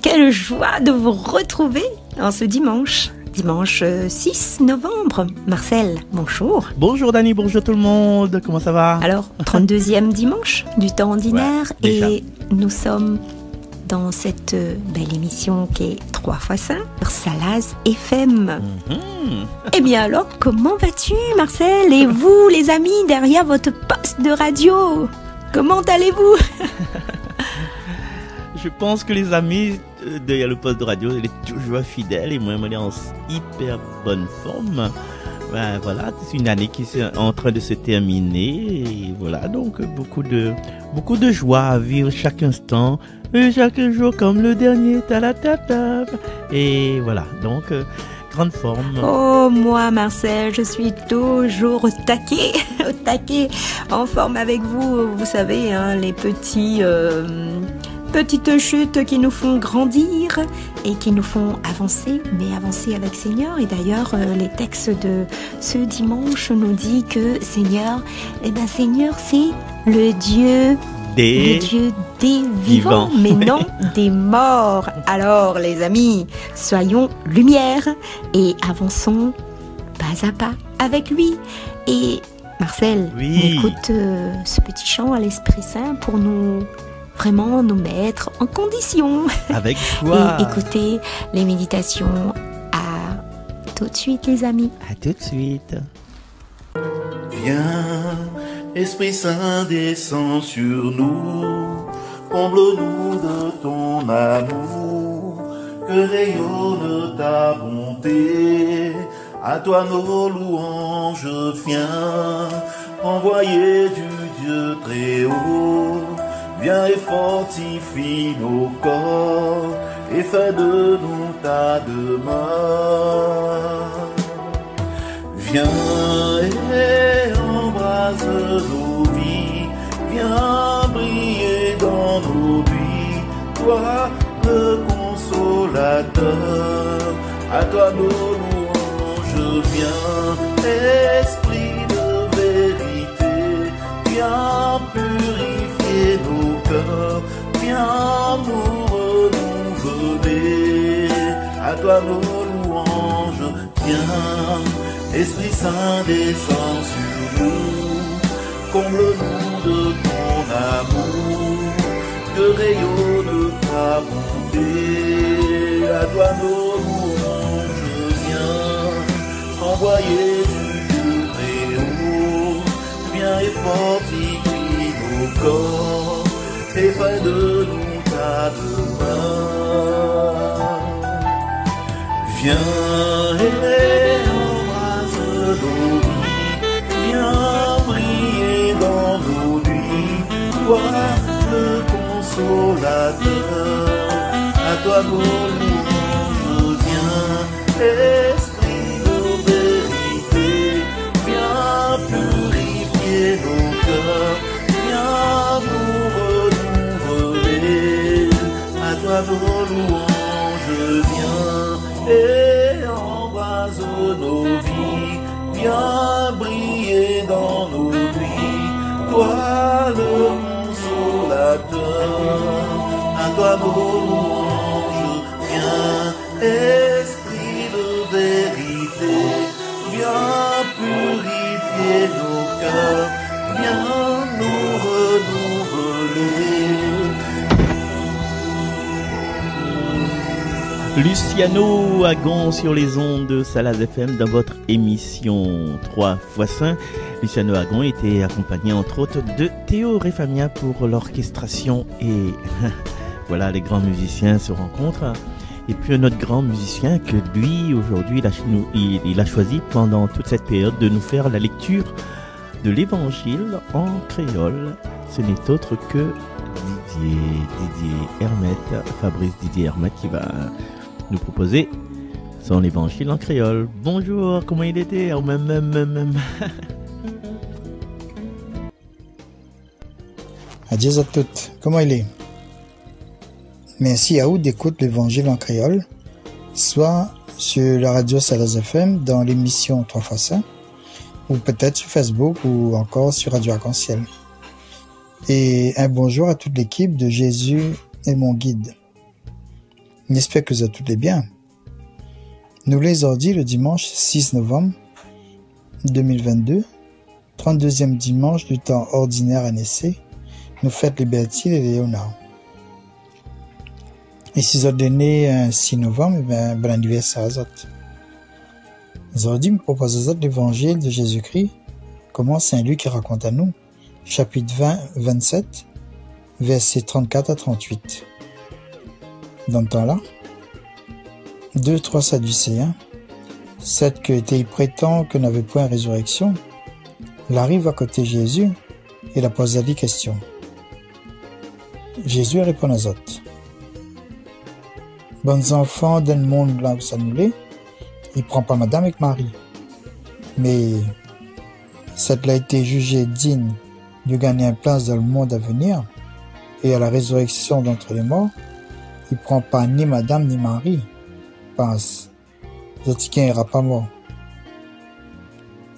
quelle joie de vous retrouver en ce dimanche 6 novembre. Marcel, bonjour. Bonjour Dani, bonjour tout le monde, comment ça va? Alors, 32e dimanche du temps ordinaire, ouais, et nous sommes dans cette belle émission qui est 3x5 sur Salaz FM. Eh bien alors, comment vas-tu Marcel? Et vous les amis derrière votre poste de radio, comment allez-vous? Je pense que les amis derrière le poste de radio, elle est toujours fidèle et moi, elle est en hyper bonne forme. Ben voilà, c'est une année qui est en train de se terminer et voilà, donc beaucoup de joie à vivre chaque instant, chaque jour comme le dernier, et voilà, donc grande forme. Oh, moi Marcel, je suis toujours au taquet, en forme avec vous, vous savez, hein, les petites chutes qui nous font grandir et qui nous font avancer, mais avancer avec Seigneur. Et d'ailleurs, les textes de ce dimanche nous disent que Seigneur, Seigneur, c'est le Dieu des vivants, mais non des morts. Alors, les amis, soyons lumière et avançons pas à pas avec lui. Et Marcel, on écoute ce petit chant à l'Esprit Saint pour vraiment nous mettre en condition. Avec joie. Et écouter les méditations. À tout de suite, les amis. À tout de suite. Viens, Esprit Saint, descend sur nous. Comble-nous de ton amour. Que rayonne ta bonté. À toi nos louanges, viens. Envoyé du Dieu très haut. Viens et fortifie nos corps et fais de nous ta demeure. Viens et embrasse nos vies, viens briller dans nos nuits, toi le consolateur, à toi nos louanges, viens, esprit de vérité, viens purifier nos cœurs, viens nous renouveler, à toi nos louanges, viens, Esprit Saint descend sur nous, comble-nous de ton amour, que rayonne ta bonté, à toi nos louanges, viens, envoyé du Dieu très haut, viens et fortifie nos corps, et fais de nous ta demeure. Viens et embrasse nos vies, viens briller dans nos nuits, toi le consolateur, à toi nos louanges, viens, esprit de vérité, viens purifier nos cœurs, viens nous renouveler, à toi nos louanges, viens et embrase nos vies, viens briller dans nos nuits, toi le consolateur, à toi nos louanges, viens, esprit de vérité, viens purifier nos cœurs, viens nous renouveler. Luciano Agon sur les ondes de Salaz FM dans votre émission 3x5. Luciano Agon était accompagné entre autres de Théo Réfamia pour l'orchestration et voilà, les grands musiciens se rencontrent. Et puis un autre grand musicien que lui aujourd'hui il a choisi pendant toute cette période de nous faire la lecture de l'évangile en créole. Ce n'est autre que Didier Hermet, Fabrice Didier Hermet qui va nous proposer son évangile en créole. Bonjour, comment il était? Oh, même. Adieu à toutes, comment il est? Merci à vous d'écouter l'évangile en créole, soit sur la radio Salaz FM dans l'émission 3x5, ou peut-être sur Facebook ou encore sur Radio Arc-en-Ciel. Et un bonjour à toute l'équipe de Jésus est mon guide. J'espère que vous êtes toutes les bien. Nous les ordis le dimanche 6 novembre 2022, 32e dimanche du temps ordinaire à Nessé, nous fêtons les Béatitudes et les Léonard. Et si vous êtes né 6 novembre, bon anniversaire à vous. Aujourd'hui, je propose l'évangile de Jésus-Christ, comment Saint Luc raconte à nous, chapitre 27, versets 34 à 38. Dans le temps-là, 2-3 Sadducéens, 7 que étaient prétend que n'avait point résurrection, l'arrivent à côté de Jésus et la pose à des questions. Jésus répond aux autres. Bons enfants d'un monde là où ça nous l'est, il prend pas madame avec Marie. Mais cette a été jugée digne de gagner une place dans le monde à venir et à la résurrection d'entre les morts, il prend pas ni madame ni Marie. Pense, vous êtes qui n'ira pas mort.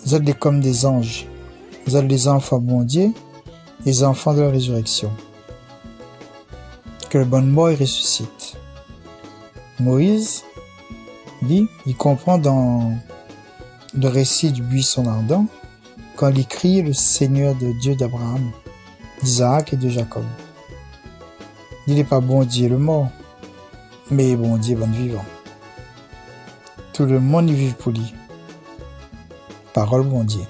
Vous êtes comme des anges. Vous êtes les enfants bon Dieu, les enfants de la résurrection. Que le bon mort il ressuscite. Moïse, lui, il comprend dans le récit du buisson ardent quand il crie le Seigneur de Dieu d'Abraham, d'Isaac et de Jacob. Il n'est pas bon Dieu le mort, mais bon Dieu bon vivant. Tout le monde y vit pour lui. Parole bon Dieu.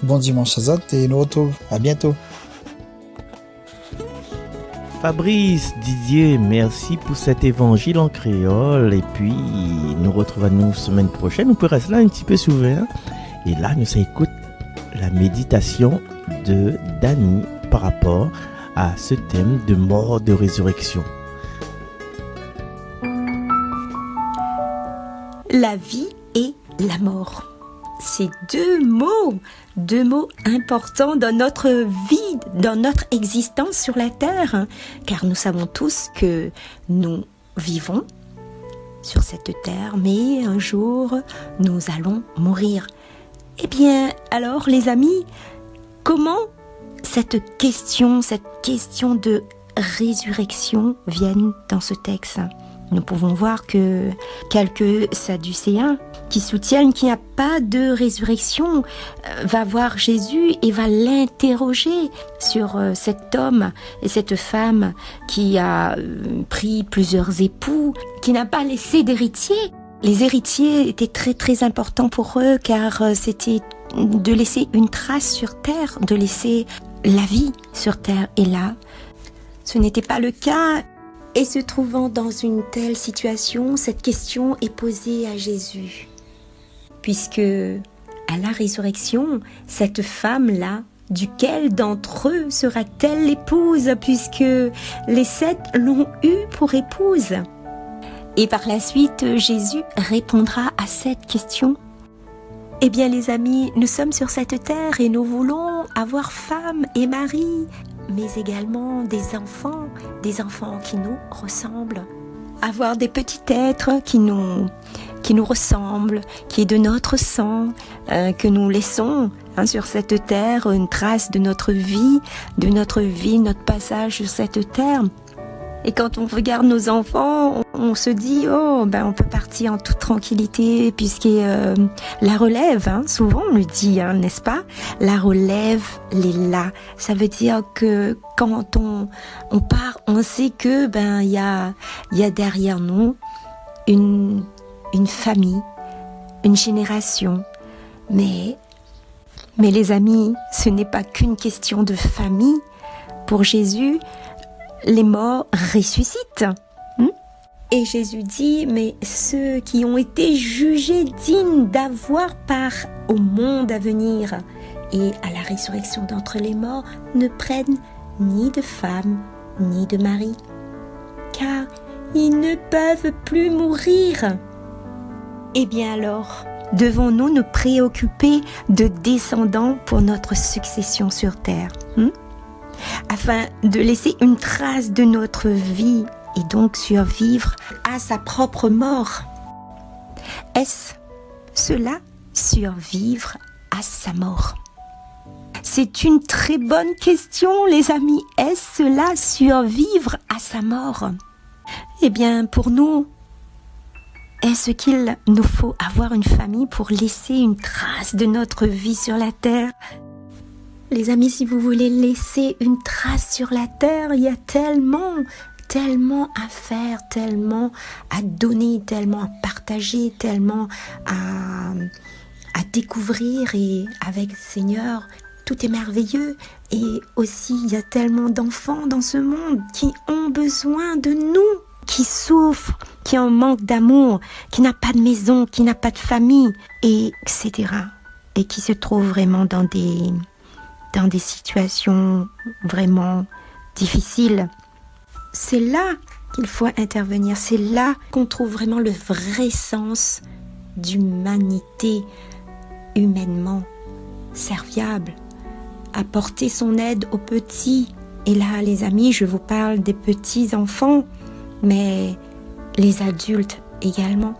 Bon dimanche à vous et nous retrouvons. À bientôt. Fabrice Didier, merci pour cet évangile en créole. Et puis, nous retrouvons semaine prochaine. On peut rester là un petit peu souverain. Et là, nous écoutons la méditation de Dany par rapport à ce thème de mort, de résurrection. La vie et la mort. C'est deux mots importants dans notre vie, dans notre existence sur la terre, car nous savons tous que nous vivons sur cette terre, mais un jour, nous allons mourir. Eh bien, alors les amis, comment cette question de résurrection vient dans ce texte ? Nous pouvons voir que quelques Sadducéens qui soutiennent qu'il n'y a pas de résurrection va voir Jésus et va l'interroger sur cet homme et cette femme qui a pris plusieurs époux, qui n'a pas laissé d'héritiers. Les héritiers étaient très très importants pour eux car c'était de laisser une trace sur terre, de laisser la vie sur terre. Et là, ce n'était pas le cas. Et se trouvant dans une telle situation, cette question est posée à Jésus. Puisque, à la résurrection, cette femme-là, duquel d'entre eux sera-t-elle l'épouse, puisque les 7 l'ont eue pour épouse? Et par la suite, Jésus répondra à cette question. Eh bien les amis, nous sommes sur cette terre et nous voulons avoir femme et mari, mais également des enfants qui nous ressemblent. Avoir des petits êtres qui nous ressemblent, qui est de notre sang, que nous laissons sur cette terre, une trace de notre vie, notre passage sur cette terre. Et quand on regarde nos enfants, on se dit, on peut partir en toute tranquillité, puisque la relève, souvent on le dit, n'est-ce pas? La relève, elle est là. Ça veut dire que quand on part, on sait que il y a derrière nous une famille, une génération. Mais les amis, ce n'est pas qu'une question de famille. Pour Jésus, les morts ressuscitent. Et Jésus dit, mais ceux qui ont été jugés dignes d'avoir part au monde à venir et à la résurrection d'entre les morts ne prennent ni de femme ni de mari, car ils ne peuvent plus mourir. Eh bien alors, devons-nous nous préoccuper de descendants pour notre succession sur terre, afin de laisser une trace de notre vie et donc survivre à sa propre mort? Est-ce cela, survivre à sa mort? C'est une très bonne question, les amis. Est-ce cela, survivre à sa mort? Eh bien, pour nous, est-ce qu'il nous faut avoir une famille pour laisser une trace de notre vie sur la terre? Les amis, si vous voulez laisser une trace sur la terre, il y a tellement à faire, tellement à donner, tellement à partager, tellement à découvrir. Et avec le Seigneur, tout est merveilleux. Et aussi, il y a tellement d'enfants dans ce monde qui ont besoin de nous, qui souffrent, qui ont manque d'amour, qui n'a pas de maison, qui n'a pas de famille, et etc. Et qui se trouvent vraiment dans des situations vraiment difficiles. C'est là qu'il faut intervenir. C'est là qu'on trouve vraiment le vrai sens d'humanité, humainement serviable, apporter son aide aux petits. Et là, les amis, je vous parle des petits enfants, mais les adultes également.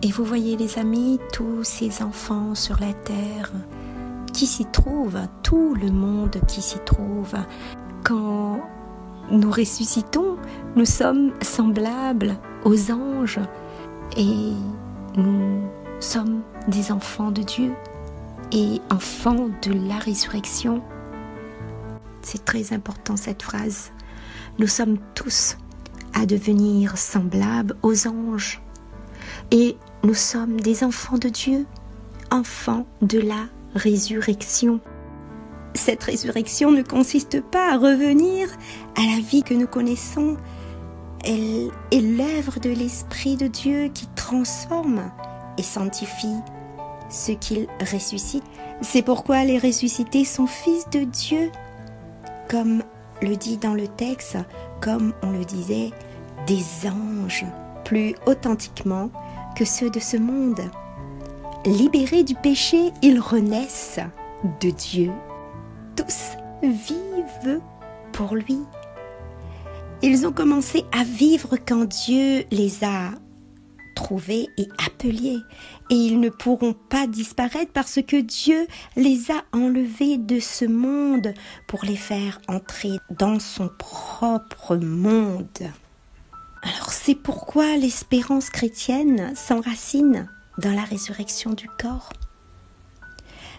Et vous voyez, les amis, tous ces enfants sur la terre qui s'y trouvent, tout le monde qui s'y trouve. Quand nous ressuscitons, nous sommes semblables aux anges et nous sommes des enfants de Dieu et enfants de la résurrection. C'est très important cette phrase. Nous sommes tous à devenir semblables aux anges et nous sommes des enfants de Dieu, enfants de la résurrection. Cette résurrection ne consiste pas à revenir à la vie que nous connaissons. Elle est l'œuvre de l'Esprit de Dieu qui transforme et sanctifie ceux qu'il ressuscite. C'est pourquoi les ressuscités sont fils de Dieu, comme le dit dans le texte, comme on le disait, des anges, plus authentiquement que ceux de ce monde. Libérés du péché, ils renaissent de Dieu. Tous vivent pour lui. Ils ont commencé à vivre quand Dieu les a trouvés et appelés. Et ils ne pourront pas disparaître parce que Dieu les a enlevés de ce monde pour les faire entrer dans son propre monde. Alors c'est pourquoi l'espérance chrétienne s'enracine dans la résurrection du corps.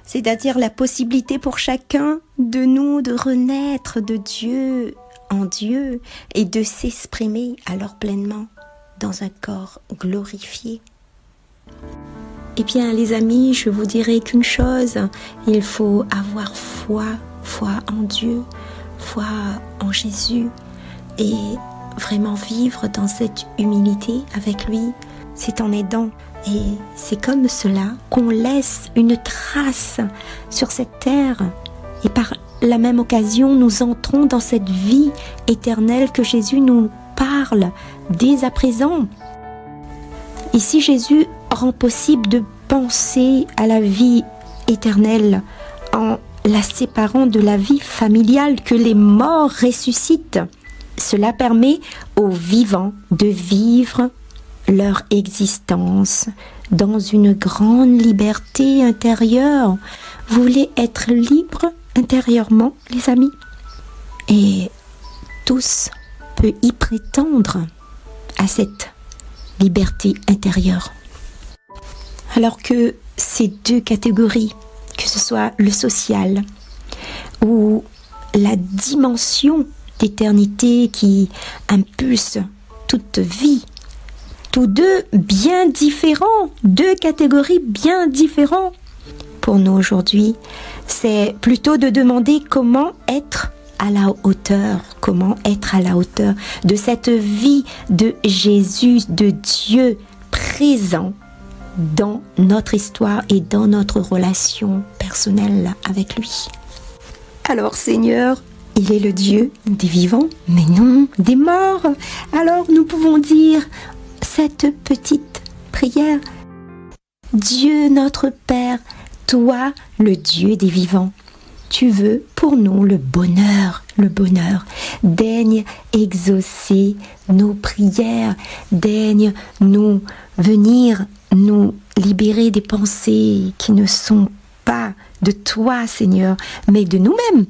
C'est-à-dire la possibilité pour chacun de nous de renaître de Dieu en Dieu et de s'exprimer alors pleinement dans un corps glorifié. Eh bien les amis, je vous dirai qu'une chose, il faut avoir foi en Dieu, foi en Jésus et vraiment vivre dans cette humilité avec lui. C'est en aidant. Et c'est comme cela qu'on laisse une trace sur cette terre. Et par la même occasion, nous entrons dans cette vie éternelle que Jésus nous parle dès à présent. Ici, Jésus rend possible de penser à la vie éternelle en la séparant de la vie familiale que les morts ressuscitent. Cela permet aux vivants de vivre leur existence dans une grande liberté intérieure. Vous voulez être libre intérieurement, les amis? Et tous peuvent y prétendre à cette liberté intérieure. Alors que ces deux catégories, que ce soit le social ou la dimension d'éternité qui impulse toute vie, tous deux bien différents, deux catégories bien différentes. Pour nous aujourd'hui, c'est plutôt de demander comment être à la hauteur de cette vie de Jésus, de Dieu présent dans notre histoire et dans notre relation personnelle avec lui. Alors Seigneur, il est le Dieu des vivants, mais non des morts. Alors nous pouvons dire cette petite prière. Dieu notre Père, toi le Dieu des vivants, tu veux pour nous le bonheur. Daigne exaucer nos prières, daigne nous venir nous libérer des pensées qui ne sont pas de toi, Seigneur, mais de nous-mêmes.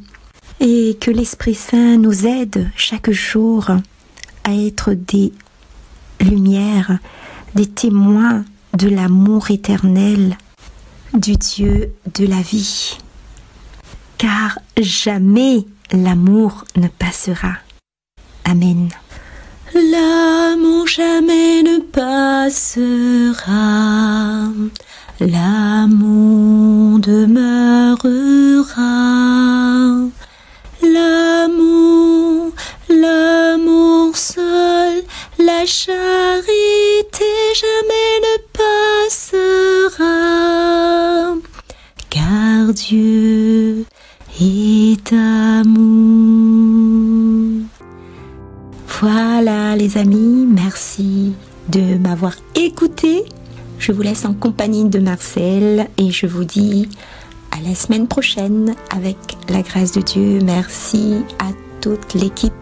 Et que l'Esprit Saint nous aide chaque jour à être des lumière, des témoins de l'amour éternel du Dieu de la vie. Car jamais l'amour ne passera. Amen. L'amour jamais ne passera, l'amour demeurera, l'amour seul, la charité jamais ne passera, car Dieu est amour. Voilà les amis, merci de m'avoir écouté. Je vous laisse en compagnie de Marcel et je vous dis à la semaine prochaine avec la grâce de Dieu. Merci à toute l'équipe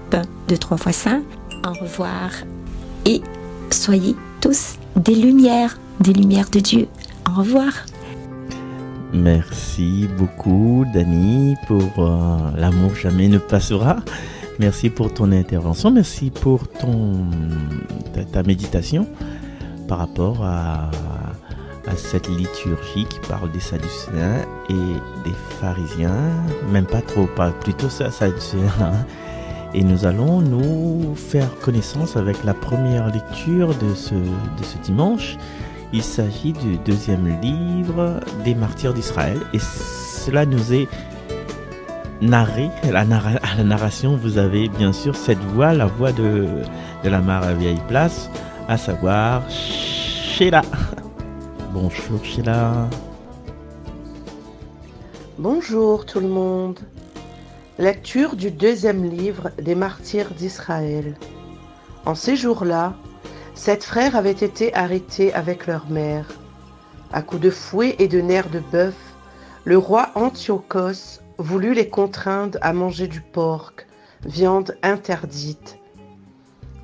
de 3x5. Au revoir et soyez tous des lumières de Dieu. Au revoir. Merci beaucoup Dani pour l'amour jamais ne passera. Merci pour ton intervention, merci pour ta méditation par rapport à cette liturgie qui parle des Sadducéens et des pharisiens, même pas trop, pas plutôt Sadducéens. Et nous allons nous faire connaissance avec la première lecture de ce dimanche. Il s'agit du deuxième livre des martyrs d'Israël et cela nous est narré. À la narration, vous avez bien sûr cette voix, la voix de la mère vieille place, à savoir Sheila. Bonjour Sheila. Bonjour tout le monde. Lecture du deuxième livre des martyrs d'Israël. En ces jours-là, 7 frères avaient été arrêtés avec leur mère. À coups de fouet et de nerfs de bœuf, le roi Antiochos voulut les contraindre à manger du porc, viande interdite.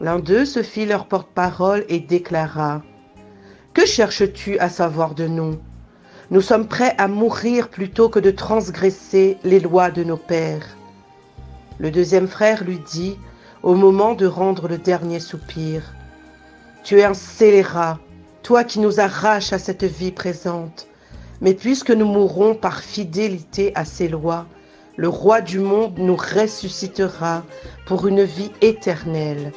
L'un d'eux se fit leur porte-parole et déclara : « Que cherches-tu à savoir de nous ? Nous sommes prêts à mourir plutôt que de transgresser les lois de nos pères. » Le deuxième frère lui dit, au moment de rendre le dernier soupir : « Tu es un scélérat, toi qui nous arraches à cette vie présente. Mais puisque nous mourrons par fidélité à ces lois, le roi du monde nous ressuscitera pour une vie éternelle. »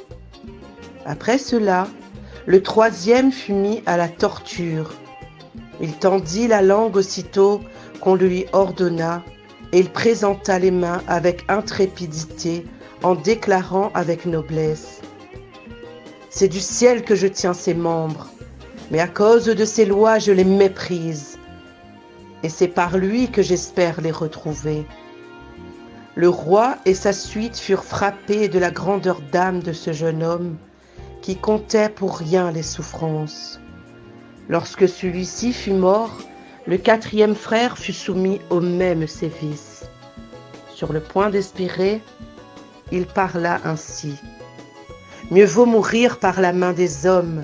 Après cela, le troisième fut mis à la torture. Il tendit la langue aussitôt qu'on le lui ordonna, et il présenta les mains avec intrépidité en déclarant avec noblesse : « C'est du ciel que je tiens ces membres, mais à cause de ces lois je les méprise. Et c'est par lui que j'espère les retrouver. » Le roi et sa suite furent frappés de la grandeur d'âme de ce jeune homme qui comptait pour rien les souffrances. Lorsque celui-ci fut mort, le quatrième frère fut soumis aux mêmes sévices. Sur le point d'expirer, il parla ainsi : « Mieux vaut mourir par la main des hommes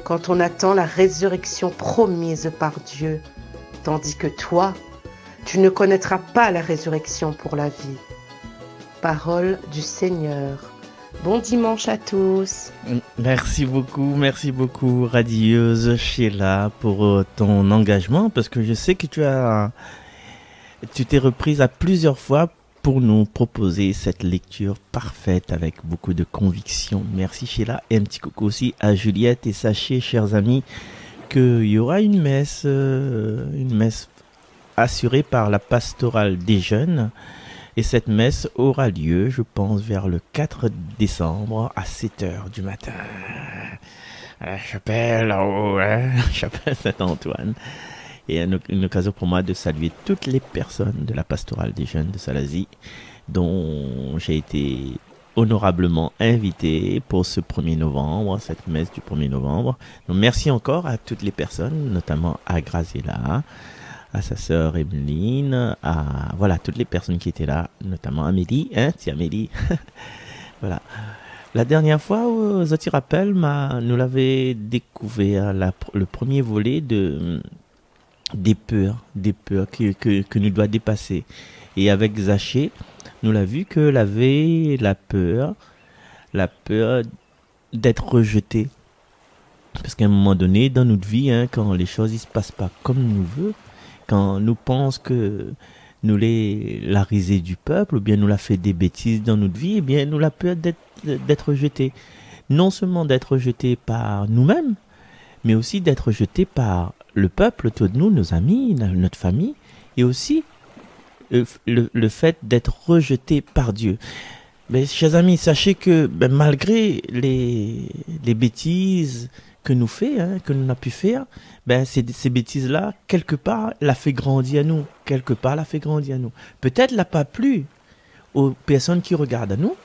quand on attend la résurrection promise par Dieu, tandis que toi, tu ne connaîtras pas la résurrection pour la vie. » Parole du Seigneur. Bon dimanche à tous. Merci beaucoup, radieuse Sheila, pour ton engagement, parce que je sais que tu t'es reprise à plusieurs fois pour nous proposer cette lecture parfaite avec beaucoup de conviction. Merci Sheila, et un petit coucou aussi à Juliette, et sachez, chers amis, qu'il y aura une messe assurée par la pastorale des jeunes. Et cette messe aura lieu, je pense, vers le 4 décembre à 7h du matin. À la chapelle là-haut, chapelle Saint-Antoine. Et une occasion pour moi de saluer toutes les personnes de la pastorale des jeunes de Salazie, dont j'ai été honorablement invité pour ce 1er novembre, cette messe du 1er novembre. Donc merci encore à toutes les personnes, notamment à Graziella, à sa sœur Emeline, à voilà toutes les personnes qui étaient là, notamment Amélie, c'est Amélie. Voilà. La dernière fois, Zoti rappelle, nous l'avait découvert le premier volet des peurs que nous doit dépasser. Et avec Zaché, nous l'avons vu qu'elle avait la peur d'être rejetée Parce qu'à un moment donné, dans notre vie, hein, quand les choses ne se passent pas comme nous veut, quand nous pensons que nous la risée du peuple, ou bien nous l'a fait des bêtises dans notre vie, eh bien nous la peur d'être rejeté. Non seulement d'être rejeté par nous-mêmes, mais aussi d'être rejeté par le peuple autour de nous, nos amis, notre famille, et aussi le fait d'être rejeté par Dieu. Mais chers amis, sachez que malgré les bêtises que nous n'a pu faire, ces bêtises-là, quelque part, l'a fait grandir à nous. Quelque part, l'a fait grandir à nous. Peut-être l'a pas plu aux personnes qui regardent à nous.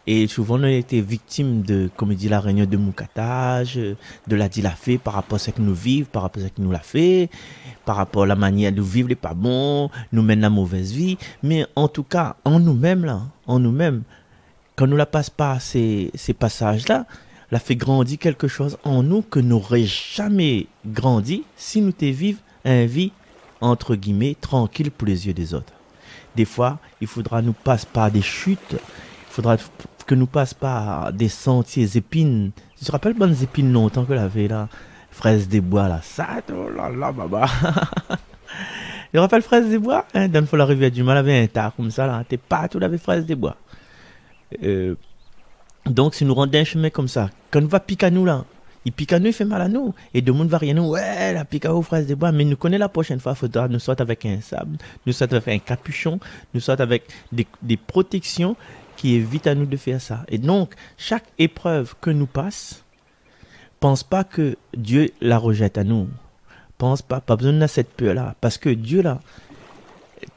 Et souvent, on a été victimes de, comme dit la réunion de moucatage, de la dit la fait par rapport à ce que nous vivons, par rapport à ce que nous l'a fait, par rapport à la manière de vivre n'est pas bon, nous mène la mauvaise vie. Mais en tout cas, en nous-mêmes, quand nous la passe pas ces passages-là, la fait grandir quelque chose en nous que n'aurait jamais grandi si nous te vivions une vie, entre guillemets, tranquille pour les yeux des autres. Des fois, il faudra nous passer par des chutes, il faudra que nous passe par des sentiers épines. Tu te rappelles bonnes épines longtemps que l'avait là, fraises des bois là, ça, oh là là, baba. Tu te rappelles fraises des bois, hein, dans la rivière du Mal avait un tas comme ça là, t'es pas tout avait fraises des bois. Donc si nous rendons un chemin comme ça, quand on va piquer à nous là, il pique à nous, il fait mal à nous, et de monde va rien nous, ouais, la pique à aux fraises des bois, mais nous connaît la prochaine fois, il faudra nous sortir avec un sable, nous sortir avec un capuchon, nous sortir avec des protections qui évitent à nous de faire ça. Et donc, chaque épreuve que nous passe, pense pas que Dieu la rejette à nous. Pense pas besoin de cette peur-là, parce que Dieu là,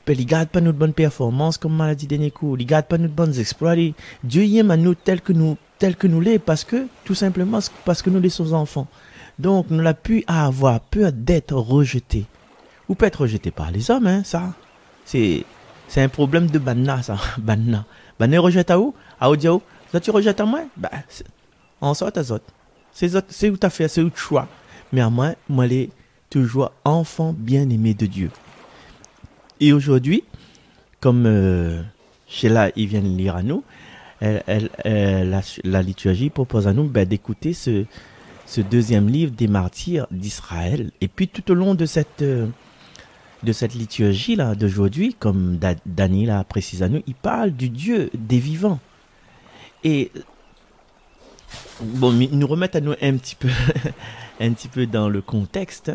il garde pas notre bonne performance comme maladie dernier coup, il garde pas notre bonnes exploits. Dieu y aime à nous tel que nous l'est, parce que tout simplement parce que nous les sommes enfants. Donc nous l'a pu avoir peur d'être rejeté, ou peut être rejeté par les hommes, hein, ça. C'est un problème de banna, ça, banna. Banna rejette à où? À Odiao. Ça tu rejettes à moi? En sorte à autres. C'est où t'as fait, c'est où tu choix. Mais à moi les toujours enfant bien-aimé de Dieu. Et aujourd'hui, comme Sheila il vient de lire à nous, la liturgie propose à nous d'écouter ce deuxième livre des martyrs d'Israël. Et puis tout au long de cette liturgie là d'aujourd'hui, comme Daniel a précisé à nous, il parle du Dieu des vivants. Et bon, il nous remet à nous un petit peu dans le contexte.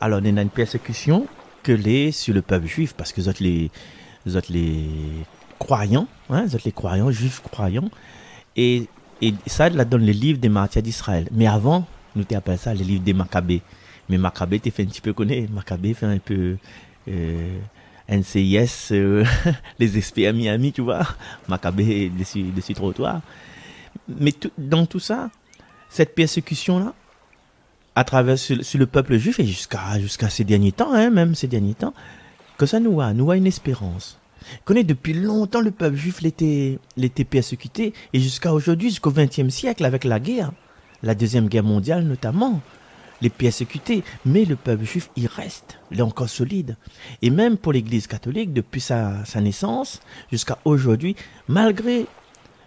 Alors, on a une persécution sur le peuple juif, parce que les croyants, juifs croyants, et ça là donne le livre des martyrs d'Israël. Mais avant, nous t'appelons ça le livre des Maccabées. Mais Maccabée, t'es fait un petit peu connaître. Maccabée fait un peu NCIS, les experts à Miami, tu vois. Maccabée dessus trottoir. Mais dans tout ça, cette persécution-là, à travers sur le peuple juif, et jusqu'à ces derniers temps, hein, même ces derniers temps, que ça nous a une espérance. Connaît depuis longtemps le peuple juif l'était persécuté, et jusqu'à aujourd'hui, jusqu'au XXe siècle, avec la guerre, la Deuxième Guerre mondiale notamment, les persécutés, mais le peuple juif, il est encore solide. Et même pour l'Église catholique, depuis sa naissance jusqu'à aujourd'hui, malgré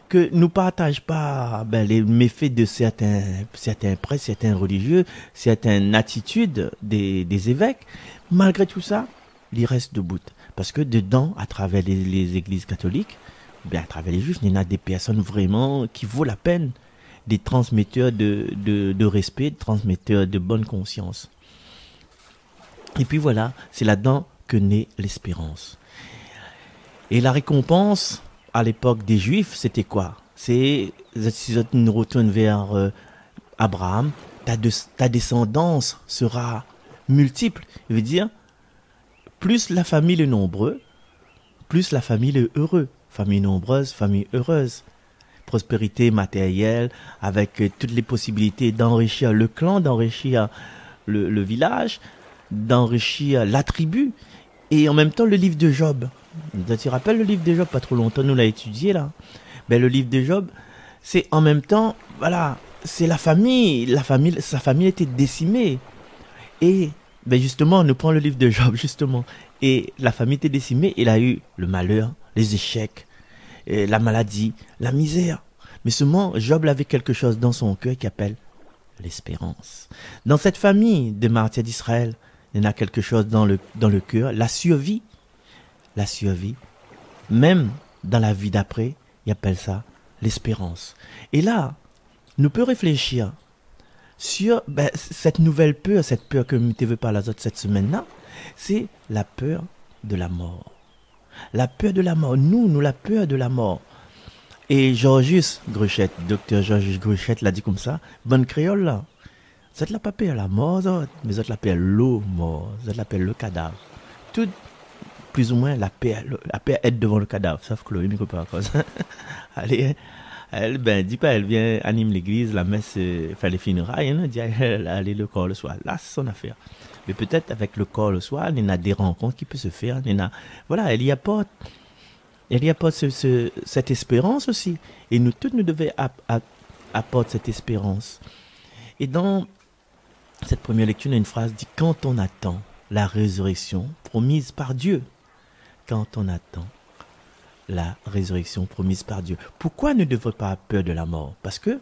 que nous ne partageons pas les méfaits de certains prêtres, certains religieux, certaines attitudes des évêques, malgré tout ça, il reste debout. Parce que dedans, à travers les églises catholiques, à travers les juifs, il y en a des personnes vraiment qui vaut la peine, des transmetteurs de respect, des transmetteurs de bonne conscience. Et puis voilà, c'est là-dedans que naît l'espérance. Et la récompense, à l'époque des Juifs, c'était quoi? C'est, si tu nous retournes vers Abraham, ta descendance sera multiple. Il veut dire, plus la famille est nombreuse, plus la famille est heureuse. Famille nombreuse, famille heureuse. Prospérité matérielle, avec toutes les possibilités d'enrichir le clan, d'enrichir le village, d'enrichir la tribu. Et en même temps, le livre de Job. Tu te rappelles le livre de Job, pas trop longtemps, nous l'a étudié là. Le livre de Job, c'est en même temps, voilà, c'est sa famille était décimée. Et justement, nous prenons le livre de Job, justement. Et la famille était décimée, il a eu le malheur, les échecs, la maladie, la misère. Mais seulement, Job avait quelque chose dans son cœur qui appelle l'espérance. Dans cette famille de martyrs d'Israël, il y a quelque chose dans le cœur, la survie, même dans la vie d'après, ils appellent ça l'espérance. Et là, nous pouvons réfléchir sur cette nouvelle peur, cette peur que je veux parler cette semaine-là, c'est la peur de la mort. La peur de la mort, nous la peur de la mort. Et Georges Gruchette, docteur Georges Gruchette l'a dit comme ça, bonne créole là, ça ne l'a pas peur la mort, mais ça l'appelle l'eau mort, ça l'appelle le cadavre. Tout, plus ou moins, la peur est devant le cadavre, sauf que l'eau, pas cause. Allez, elle dit pas, elle vient anime l'église, la messe, fait les funérailles, hein, dit elle allez le corps le soir. Là, c'est son affaire. Mais peut-être avec le corps le soir, il y a des rencontres qui peuvent se faire. Voilà, elle y apporte cette espérance aussi. Et nous tous, nous devons apporter cette espérance. Et dans cette première lecture, il y a une phrase dit « Quand on attend la résurrection promise par Dieu ». Quand on attend la résurrection promise par Dieu. Pourquoi ne devrait pas avoir peur de la mort? Parce que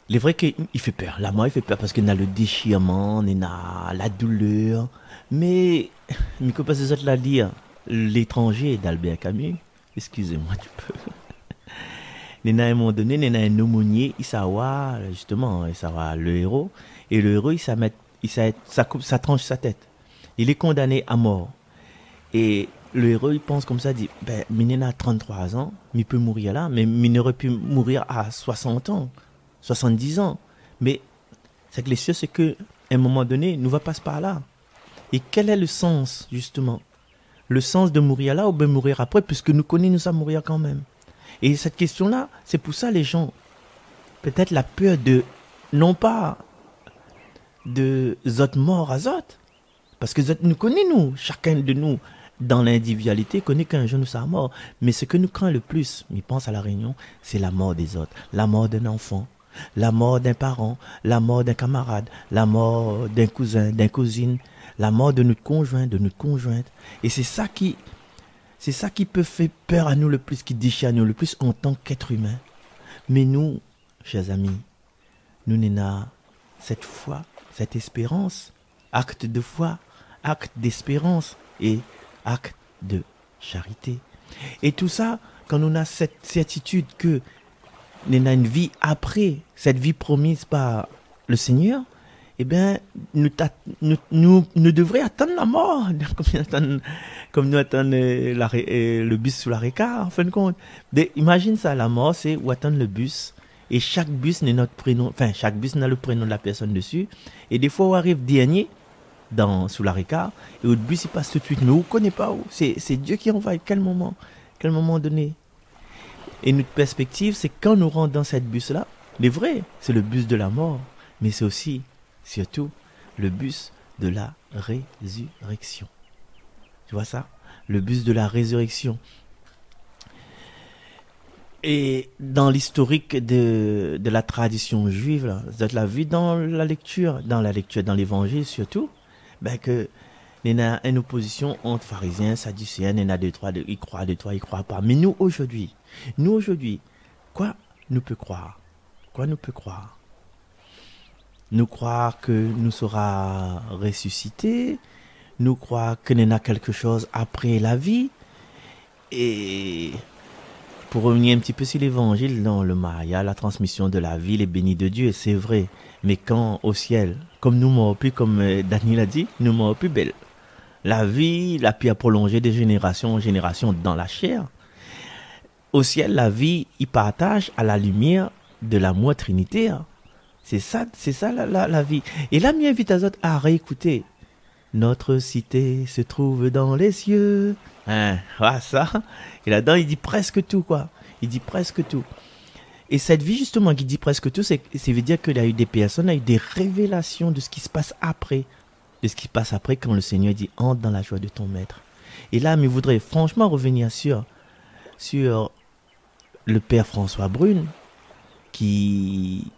il est vrai qu'il fait peur. La mort, il fait peur parce qu'il y a le déchirement, il y a la douleur. Mais que pas ça la lire L'étranger d'Albert Camus. Excusez-moi du peu. Il y a un moment donné, il y a un aumônier, il savoir justement, il savoir le héros. Et le héros, ça tranche sa tête. Il est condamné à mort. Et le héros, il pense comme ça, il dit, il a 33 ans, il peut mourir là, mais il aurait pu mourir à 60 ans, 70 ans. Mais c'est que les cieux, c'est qu'à un moment donné, nous va passer par là. Et quel est le sens, justement? Le sens de mourir là ou de mourir après, puisque nous connaissons, nous sommes mourir quand même. Et cette question-là, c'est pour ça les gens, peut-être la peur de, non pas de zot mort à zot, parce que nous connaissons, chacun de nous, dans l'individualité, connaît qu'un jour nous sommes morts. Mais ce que nous craignons le plus, je pense à la Réunion, c'est la mort des autres. La mort d'un enfant, la mort d'un parent, la mort d'un camarade, la mort d'un cousin, d'une cousine, la mort de notre conjoint, de notre conjointe. Et c'est ça qui peut faire peur à nous le plus, qui déchire à nous le plus en tant qu'être humain. Mais nous, chers amis, nous n'avons cette foi, cette espérance, acte de foi, acte d'espérance et acte de charité. Et tout ça, quand on a cette certitude que nous avons une vie après, cette vie promise par le Seigneur, eh bien, nous devrions attendre la mort, comme nous attendons le bus sous la réca, en fin de compte. Imagine ça, la mort, c'est où attendre le bus, et chaque bus n'a notre prénom, enfin, chaque bus n'a le prénom de la personne dessus, et des fois, on arrive dernier, sous la réca, et le bus il passe tout de suite, mais on ne connaît pas où. C'est Dieu qui envoie, quel moment donné. Et notre perspective, c'est quand nous rentrons dans cette bus-là, c'est vrai, c'est le bus de la mort, mais c'est aussi, surtout, le bus de la résurrection. Tu vois ça? Le bus de la résurrection. Et dans l'historique de la tradition juive, là, vous avez vu dans la lecture, dans l'évangile surtout, que il y a une opposition entre pharisiens, sadducéens, il y en a deux, trois, ils croient, ils croient pas. Mais nous aujourd'hui, quoi nous peut croire? Quoi nous peut croire? Nous croire que nous sera ressuscité, nous croire qu'il y en a quelque chose après la vie. Et pour revenir un petit peu sur l'évangile, dans le Maria, la transmission de la vie, les bénis de Dieu, c'est vrai. Mais quand au ciel, comme nous m'avons pu, comme Daniel a dit, nous m'avons pu belle. La vie, la pu prolonger de génération en génération dans la chair. Au ciel, la vie, il partage à la lumière de l'amour trinitaire. C'est ça la vie. Et là, m'invite à réécouter. Notre cité se trouve dans les cieux. Voilà ça. Et là-dedans, il dit presque tout, quoi. Il dit presque tout. Et cette vie, justement, qui dit presque tout, ça veut dire qu'il y a eu des personnes, il y a eu des révélations de ce qui se passe après. De ce qui se passe après quand le Seigneur dit « Entre dans la joie de ton maître ». Et là, je voudrais franchement revenir sur le Père François Brune, qui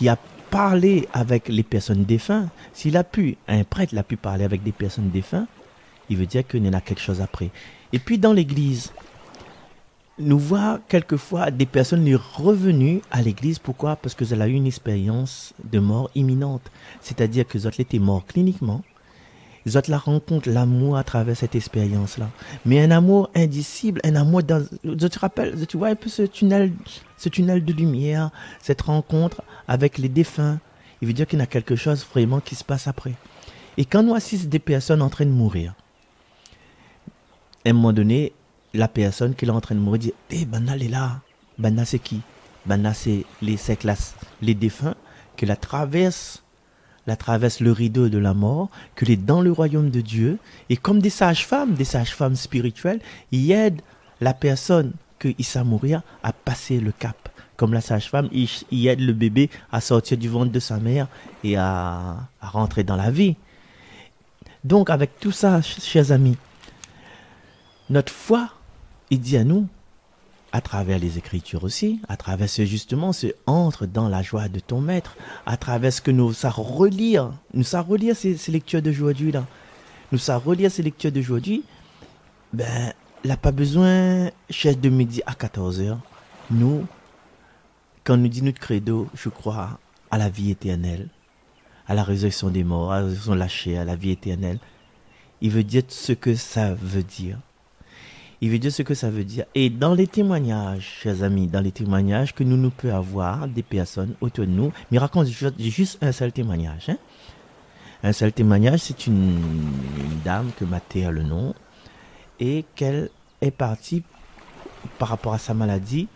a parlé avec les personnes défuntes. S'il a pu, un prêtre a pu parler avec des personnes défuntes, il veut dire qu'il y en a quelque chose après. Et puis dans l'église, nous voit quelquefois des personnes revenues à l'église. Pourquoi? Parce qu'elles ont eu une expérience de mort imminente. C'est-à-dire que autres étaient morts cliniquement. Ils autres la rencontrent l'amour à travers cette expérience-là. Mais un amour indicible, un amour dans... Je te rappelle, tu vois un peu ce tunnel de lumière, cette rencontre avec les défunts. Il veut dire qu'il y a quelque chose vraiment qui se passe après. Et quand nous assistons des personnes en train de mourir, à un moment donné, la personne qui est en train de mourir dit « Eh, Bana, elle est là. Bana, c'est qui? Bana, c'est les défunts qui la traversent le rideau de la mort, qu'il est dans le royaume de Dieu. Et comme des sages-femmes spirituelles, ils aident la personne qui s'est mourir à passer le cap. Comme la sage-femme, ils aident le bébé à sortir du ventre de sa mère et à rentrer dans la vie. Donc, avec tout ça, chers amis, notre foi, il dit à nous, à travers les Écritures aussi, à travers ce entre dans la joie de ton maître, à travers ce que nous savons relire ces lectures d'aujourd'hui là, ben, il n'a pas besoin, cher de midi à 14h, nous, quand nous dit notre credo, je crois à la vie éternelle, à la résurrection des morts, à la résurrection de la chair, à la vie éternelle, il veut dire ce que ça veut dire. Il veut dire ce que ça veut dire. Et dans les témoignages, chers amis, dans les témoignages que nous pouvons avoir des personnes autour de nous, mais raconte juste un seul témoignage. Hein? Un seul témoignage, c'est une dame que Mathéa le nom, et qu'elle est partie par rapport à sa maladie.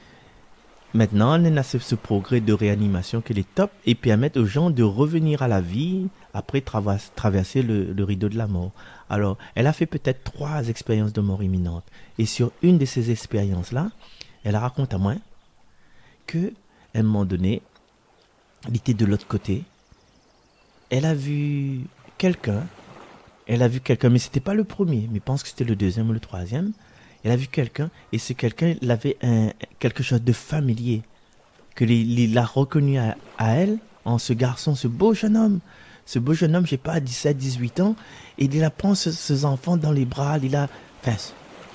Maintenant, elle a ce progrès de réanimation qui est top et permet aux gens de revenir à la vie après traverser le rideau de la mort. Alors, elle a fait peut-être 3 expériences de mort imminente. Et sur une de ces expériences-là, elle raconte à moi qu'à un moment donné, elle était de l'autre côté. Elle a vu quelqu'un, mais ce n'était pas le premier, mais je pense que c'était le deuxième ou le troisième. Elle a vu quelqu'un, et ce quelqu'un, il avait quelque chose de familier, il a reconnu à elle, en ce garçon, ce beau jeune homme, je sais pas, 17, 18 ans, et il a prend ces enfants dans les bras,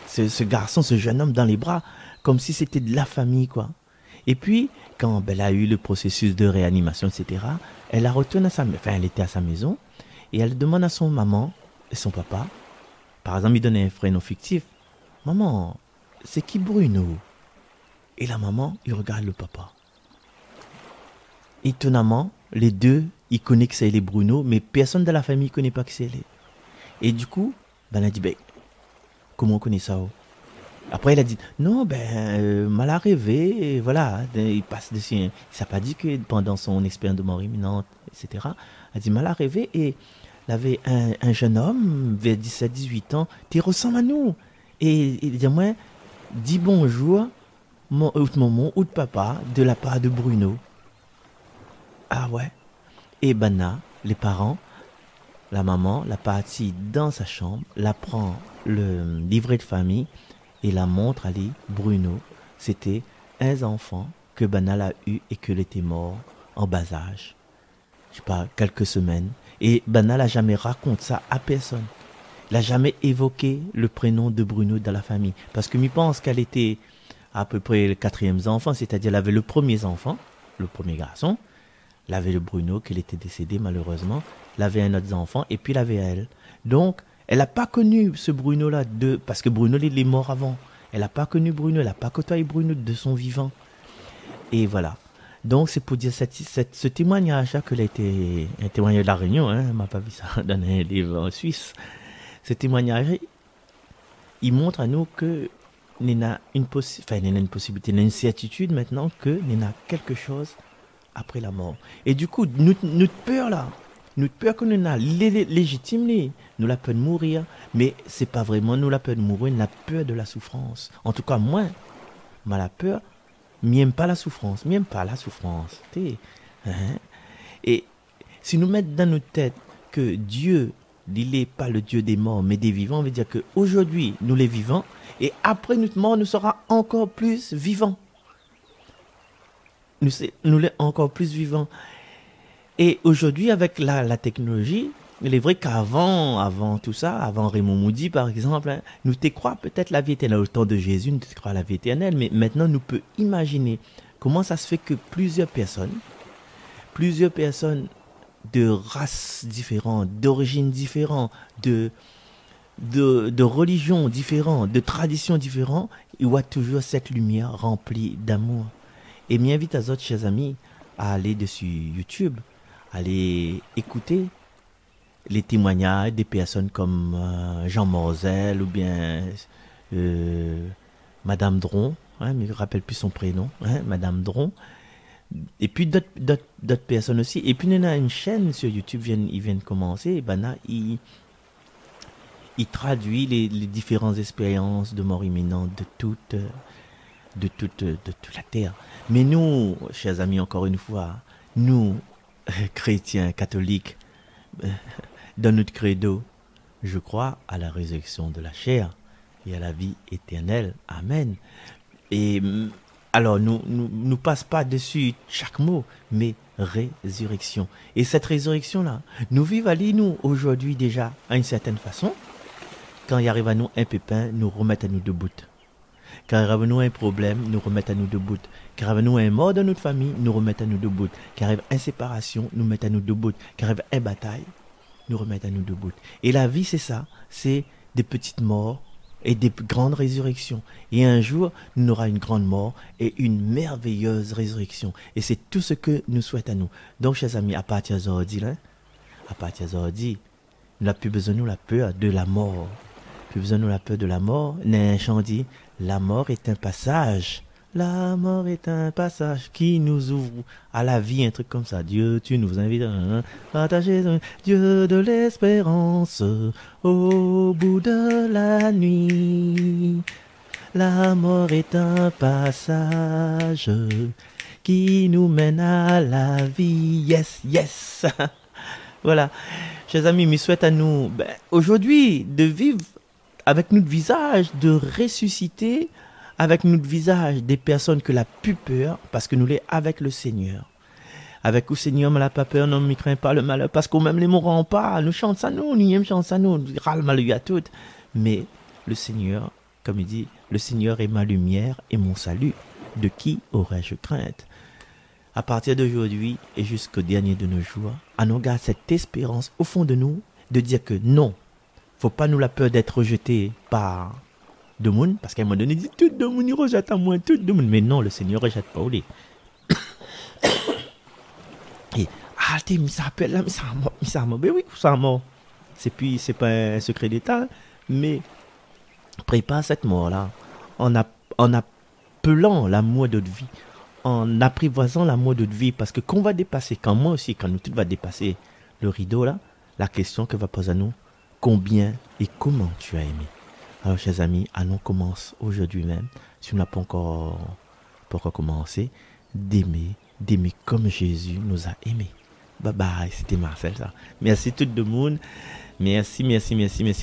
ce garçon, ce jeune homme dans les bras, comme si c'était de la famille, quoi. Et puis, quand elle a eu le processus de réanimation, etc., elle retourne elle était à sa maison, et elle demande à son maman et son papa, par exemple, il donne un prénom fictif, « Maman, c'est qui Bruno ?» Et la maman, il regarde le papa. Étonnamment, les deux, ils connaissent que c'est les Bruno, mais personne de la famille ne connaît pas que c'est les. Et du coup, elle a dit, comment on connaît ça? Après, il a dit, non, mal arrivé, voilà, il passe dessus. Il s'est pas dit que pendant son expérience de mort imminente, etc., il a dit, mal arrivé, et il avait un jeune homme, vers 17, 18 ans, qui ressemble à nous. Et il dit, moi, dis bonjour, mon maman ou de papa, de la part de Bruno. Ah ouais. Et Bana, les parents, la maman, la partie dans sa chambre, la prend le livret de famille et la montre à lui, Bruno. C'était un enfant que Bana l'a eu et qu'il était mort en bas âge. Je sais pas, quelques semaines. Et Bana n'a jamais raconté ça à personne. Il n'a jamais évoqué le prénom de Bruno dans la famille. Parce que je pense qu'elle était à peu près le 4e enfant, c'est-à-dire elle avait le premier enfant, le premier garçon. Elle avait le Bruno, qui était décédé malheureusement. Elle avait un autre enfant et puis elle avait elle. Donc, elle n'a pas connu ce Bruno-là, parce que Bruno il est mort avant. Elle n'a pas connu Bruno, elle n'a pas côtoyé Bruno de son vivant. Et voilà. Donc, c'est pour dire ce témoignage-là, que a été un témoignage de la Réunion, hein, on m'a pas vu ça dans un livre en Suisse. Ce témoignage, il montre à nous que il y a une possibilité, il y a une certitude maintenant que il y a quelque chose après la mort. Et du coup, notre peur là, notre peur que nous avons légitime, nous la peur de mourir, mais c'est pas vraiment nous la peur de mourir, nous la peur de la souffrance. En tout cas, moi la peur, m'aime pas la souffrance, hein? Et si nous mettons dans notre tête que Dieu, il n'est pas le Dieu des morts, mais des vivants, on veut dire qu'aujourd'hui, nous les vivants, et après notre mort, nous serons encore plus vivants. Nous les encore plus vivants. Et aujourd'hui, avec la technologie, il est vrai avant tout ça, avant Raymond Moody par exemple, hein, nous te crois peut-être la vie éternelle au temps de Jésus, nous te crois la vie éternelle, mais maintenant nous peut imaginer comment ça se fait que plusieurs personnes de races différentes, d'origines différentes, de religions différentes, de traditions différentes, il y a toujours cette lumière remplie d'amour. Et m'invite à d'autres chers amis à aller dessus YouTube, aller écouter les témoignages des personnes comme Jean Morzel ou bien Madame Dron, hein, mais je ne rappelle plus son prénom, hein, Madame Dron, et puis d'autres personnes aussi. Et puis il y a une chaîne sur YouTube, ils viennent commencer, et ben là, il traduit les différentes expériences de mort imminente de toute la terre. Mais nous, chers amis, encore une fois, nous, chrétiens, catholiques, dans notre credo, je crois à la résurrection de la chair et à la vie éternelle. Amen. Et alors, nous passe pas dessus chaque mot, mais résurrection. Et cette résurrection-là, nous vivons à nous aujourd'hui déjà à une certaine façon. Quand il arrive à nous un pépin, nous remettre à nous debout. Quand il arrive à nous un problème, nous remettre à nous debout. Quand il arrive à nous un mort dans notre famille, nous remettre à nous debout. Quand il arrive une séparation, nous mettre à nous debout. Quand il arrive une bataille, nous remettre à nous debout. Et la vie, c'est ça. C'est des petites morts et des grandes résurrections. Et un jour, nous aurons une grande mort et une merveilleuse résurrection. Et c'est tout ce que nous souhaitons à nous. Donc, chers amis, à partir d'aujourd'hui, nous n'avons plus besoin de la peur de la mort. Plus besoin de la peur de la mort. N'est chant dit, la mort est un passage. La mort est un passage qui nous ouvre à la vie, un truc comme ça. Dieu, tu nous invites à partager, Dieu de l'espérance au bout de la nuit. La mort est un passage qui nous mène à la vie. Yes, yes. Voilà. Chers amis, je souhaite à nous, aujourd'hui, de vivre avec notre visage, de ressusciter avec notre visage des personnes que la plus peur, parce que nous l'est avec le Seigneur. Avec le Seigneur, mais la pas peur, non, ne crains pas le malheur, parce qu'on même les mourront pas, nous chantons ça, nous aime chante ça, nous râle malheur à tout. Mais le Seigneur, comme il dit, le Seigneur est ma lumière et mon salut. De qui aurais-je crainte? À partir d'aujourd'hui et jusqu'au dernier de nos jours, à nous garder cette espérance au fond de nous, de dire que non, faut pas nous la peur d'être rejeté par de monde, parce qu'à un moment donné, il dit tout le monde rejette à moi, tout le monde. Mais non, le Seigneur ne rejette pas. Et, mais ça appelle là, mais ça a mort. Ben oui, ça a mort. C'est pas un secret d'État, mais prépare cette mort-là en appelant l'amour de notre vie, en apprivoisant l'amour de notre vie, parce que quand on va dépasser, quand moi aussi, quand nous tous va dépasser le rideau là, la question que va poser à nous, combien et comment tu as aimé? Alors, chers amis, allons commencer aujourd'hui même, si on n'a pas encore commencé, d'aimer comme Jésus nous a aimés. Bye bye, c'était Marcel ça. Merci tout le monde. Merci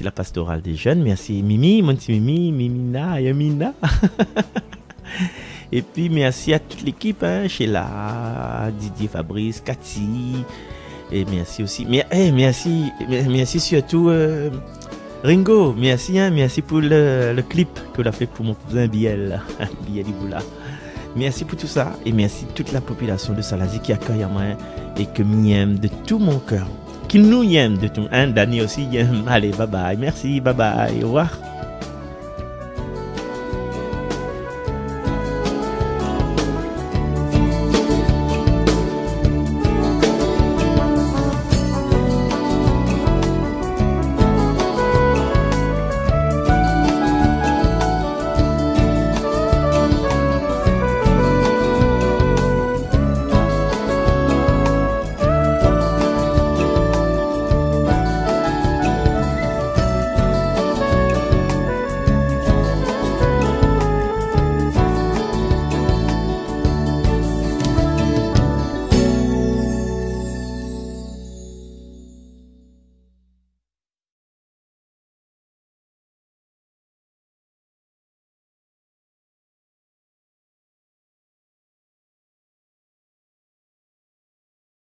la pastorale des jeunes. Merci Mimi, mon petit Mimi, Mimina, Yamina. Et puis merci à toute l'équipe, hein, Sheila, Didier, Fabrice, Cathy. Et merci aussi. Merci surtout Ringo, merci pour le clip que l'on a fait pour mon cousin Biel, Biel Iboula. Merci pour tout ça et merci toute la population de Salazie qui accueille à moi et que m'aime de tout mon cœur, qui nous aime de tout. Hein, Dani aussi aime. Allez, bye bye, merci, bye bye, au revoir.